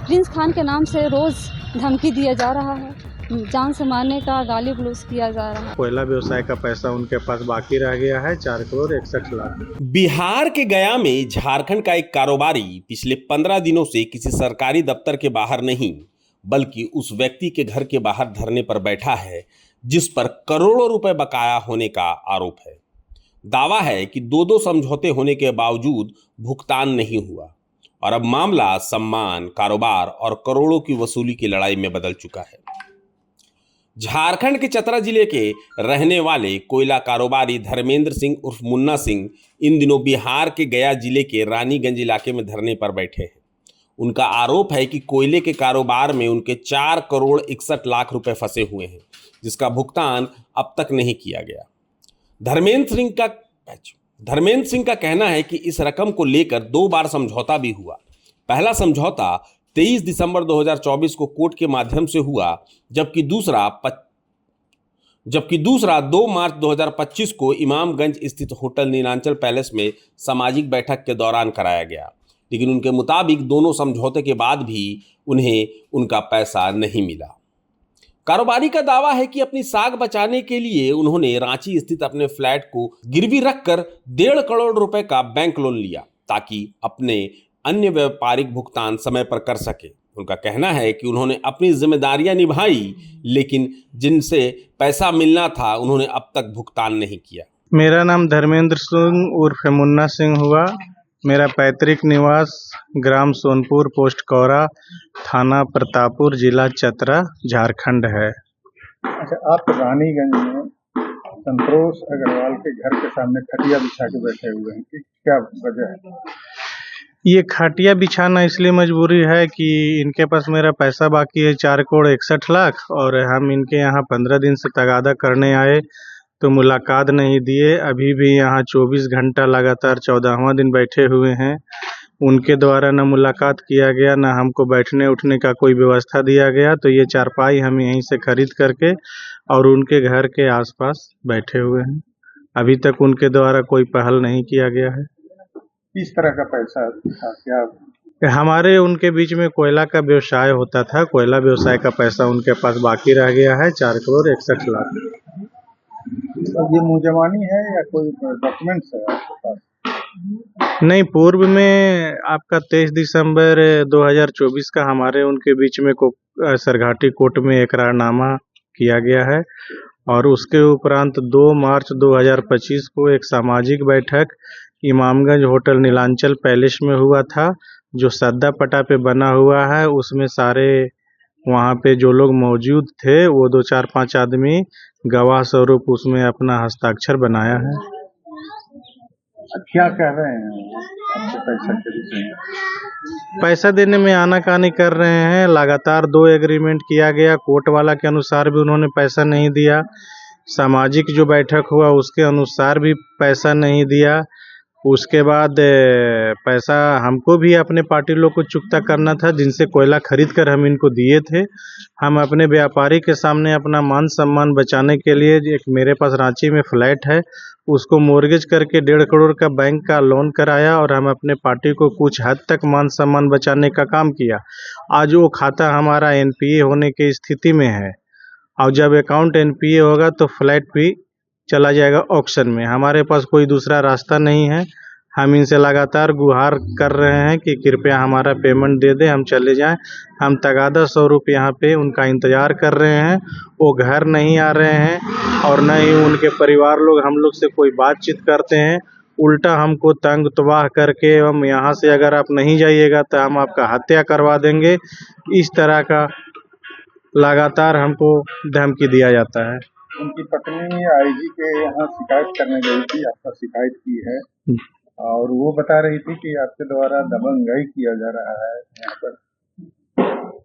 Prince Khan के नाम से रोज़ धमकी दिया जा रहा है, जान से मारने का गाली गलौज किया जा रहा है। कोयला व्यवसाय का पैसा उनके पास बाकी रह गया है 4,61,00,000। बिहार के गया में झारखंड का एक कारोबारी पिछले 15 दिनों से किसी सरकारी दफ्तर के बाहर नहीं बल्कि उस व्यक्ति के घर के बाहर धरने पर बैठा है जिस पर करोड़ों रुपए बकाया होने का आरोप है। दावा है कि दो समझौते होने के बावजूद भुगतान नहीं हुआ और अब मामला सम्मान, कारोबार और करोड़ों की वसूली की लड़ाई में बदल चुका है। झारखंड के चतरा जिले के रहने वाले कोयला कारोबारी धर्मेंद्र सिंह उर्फ मुन्ना सिंह इन दिनों बिहार के गया जिले के रानीगंज इलाके में धरने पर बैठे हैं। उनका आरोप है कि कोयले के कारोबार में उनके 4,61,00,000 रुपए फंसे हुए हैं जिसका भुगतान अब तक नहीं किया गया। धर्मेंद्र सिंह का कहना है कि इस रकम को लेकर 2 बार समझौता भी हुआ। पहला समझौता 23 दिसंबर 2024 को कोर्ट के माध्यम से हुआ जबकि दूसरा 2 मार्च 2025 को इमामगंज स्थित होटल नीलांचल पैलेस में सामाजिक बैठक के दौरान कराया गया, लेकिन उनके मुताबिक दोनों समझौते के बाद भी उन्हें उनका पैसा नहीं मिला। कारोबारी का दावा है कि अपनी साख बचाने के लिए उन्होंने रांची स्थित अपने फ्लैट को गिरवी रखकर 1.5 करोड़ रुपए का बैंक लोन लिया ताकि अपने अन्य व्यापारिक भुगतान समय पर कर सके। उनका कहना है कि उन्होंने अपनी जिम्मेदारियां निभाई लेकिन जिनसे पैसा मिलना था उन्होंने अब तक भुगतान नहीं किया। मेरा नाम धर्मेंद्र सिंह उर्फ मुन्ना सिंह हुआ। मेरा पैतृक निवास ग्राम सोनपुर, पोस्ट कौरा, थाना प्रतापपुर, जिला चतरा, झारखंड है। अच्छा, आप रानीगंज में संतोष अग्रवाल के घर के सामने खटिया बिछा के बैठे हुए हैं कि क्या वजह है? ये खटिया बिछाना इसलिए मजबूरी है कि इनके पास मेरा पैसा बाकी है 4,61,00,000 और हम इनके यहाँ 15 दिन से तगादा करने आए तो मुलाकात नहीं दिए। अभी भी यहाँ 24 घंटा लगातार 14वां दिन बैठे हुए हैं। उनके द्वारा न मुलाकात किया गया, न हमको बैठने उठने का कोई व्यवस्था दिया गया। तो ये चारपाई हम यहीं से खरीद करके और उनके घर के आसपास बैठे हुए हैं। अभी तक उनके द्वारा कोई पहल नहीं किया गया है। किस तरह का पैसा था? क्या हमारे उनके बीच में कोयला का व्यवसाय होता था। कोयला व्यवसाय का पैसा उनके पास बाकी रह गया है 4,61,00,000। ये मुजमानी है या कोई डॉक्यूमेंट्स है आपके पास? नहीं, पूर्व में आपका 23 दिसंबर 2024 का हमारे उनके बीच में सरघाटी कोर्ट में एकरारनामा किया गया है और उसके उपरांत 2 मार्च 2025 को एक सामाजिक बैठक इमामगंज होटल नीलांचल पैलेस में हुआ था जो सद्दा पटा पे बना हुआ है। उसमें सारे वहाँ पे जो लोग मौजूद थे वो 2, 4, 5 आदमी गवाह स्वरूप उसमें अपना हस्ताक्षर बनाया है। क्या कह रहे हैं आपके पैसा के विषय में? पैसा देने में आनाकानी कर रहे हैं। लगातार 2 एग्रीमेंट किया गया, कोर्ट वाला के अनुसार भी उन्होंने पैसा नहीं दिया। सामाजिक जो बैठक हुआ उसके अनुसार भी पैसा नहीं दिया। उसके बाद पैसा हमको भी अपने पार्टी लोग को चुकता करना था जिनसे कोयला खरीद कर हम इनको दिए थे। हम अपने व्यापारी के सामने अपना मान सम्मान बचाने के लिए एक मेरे पास रांची में फ्लैट है उसको मोर्गेज करके 1.5 करोड़ का बैंक का लोन कराया और हम अपने पार्टी को कुछ हद तक मान सम्मान बचाने का काम किया। आज वो खाता हमारा एनपीए होने की स्थिति में है और जब अकाउंट एनपीए होगा तो फ्लैट भी चला जाएगा ऑक्शन में। हमारे पास कोई दूसरा रास्ता नहीं है। हम इनसे लगातार गुहार कर रहे हैं कि कृपया हमारा पेमेंट दे दें, हम चले जाएं। हम तगादा स्वरूप यहाँ पे उनका इंतज़ार कर रहे हैं। वो घर नहीं आ रहे हैं और न ही उनके परिवार लोग हम लोग से कोई बातचीत करते हैं। उल्टा हमको तंग तबाह करके हम यहाँ से अगर आप नहीं जाइएगा तो हम आपका हत्या करवा देंगे, इस तरह का लगातार हमको धमकी दिया जाता है। उनकी पत्नी आईजी के यहाँ शिकायत करने गई थी, आपका शिकायत की है और वो बता रही थी कि आपके द्वारा दबंगाई किया जा रहा है। यहाँ पर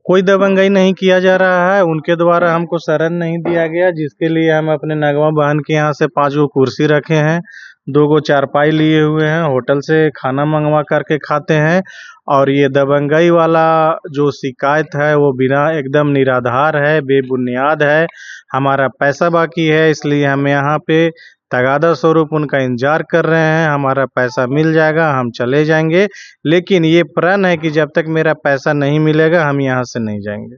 कोई दबंगाई नहीं किया जा रहा है। उनके द्वारा हमको शरण नहीं दिया गया जिसके लिए हम अपने नगवा बहन के यहाँ से 5 गो कुर्सी रखे हैं, 2 गो चारपाई लिए हुए हैं, होटल से खाना मंगवा करके खाते हैं। और ये दबंगाई वाला जो शिकायत है वो बिना एकदम निराधार है, बेबुनियाद है। हमारा पैसा बाकी है इसलिए हम यहाँ पे तगादा स्वरूप उनका इंतजार कर रहे हैं। हमारा पैसा मिल जाएगा, हम चले जाएंगे, लेकिन ये प्रण है कि जब तक मेरा पैसा नहीं मिलेगा हम यहाँ से नहीं जाएंगे।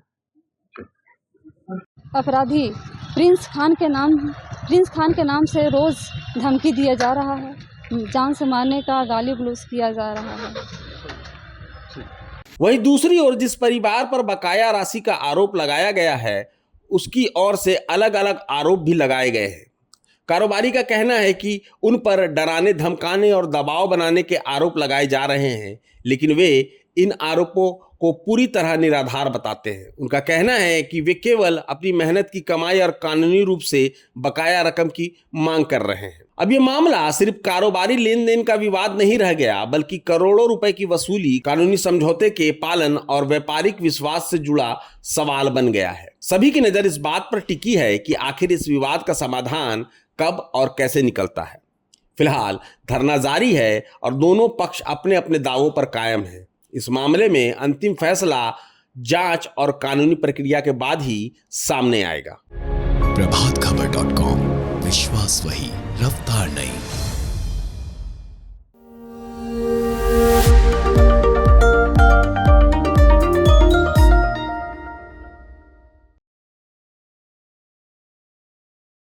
अपराधी प्रिंस खान के नाम से रोज़ धमकी दिया जा रहा है, जान से मारने का गाली गलौज किया जा रहा है। वहीं दूसरी ओर जिस परिवार पर बकाया राशि का आरोप लगाया गया है, उसकी ओर से अलग अलग आरोप भी लगाए गए हैं। कारोबारी का कहना है कि उन पर डराने, धमकाने और दबाव बनाने के आरोप लगाए जा रहे हैं, लेकिन वे इन आरोपों को पूरी तरह निराधार बताते हैं। उनका कहना है कि वे केवल अपनी मेहनत की कमाई और कानूनी रूप से बकाया रकम की मांग कर रहे हैं। अब ये मामला सिर्फ कारोबारी लेन देन का विवाद नहीं रह गया, बल्कि करोड़ों रुपए की वसूली, कानूनी समझौते के पालन और व्यापारिक विश्वास से जुड़ा सवाल बन गया है। सभी की नजर इस बात पर टिकी है कि आखिर इस विवाद का समाधान कब और कैसे निकलता है। फिलहाल धरना जारी है और दोनों पक्ष अपने अपने दावों पर कायम हैं। इस मामले में अंतिम फैसला जांच और कानूनी प्रक्रिया के बाद ही सामने आएगा। प्रभातखबर.com, विश्वास वही, रफ्तार नहीं।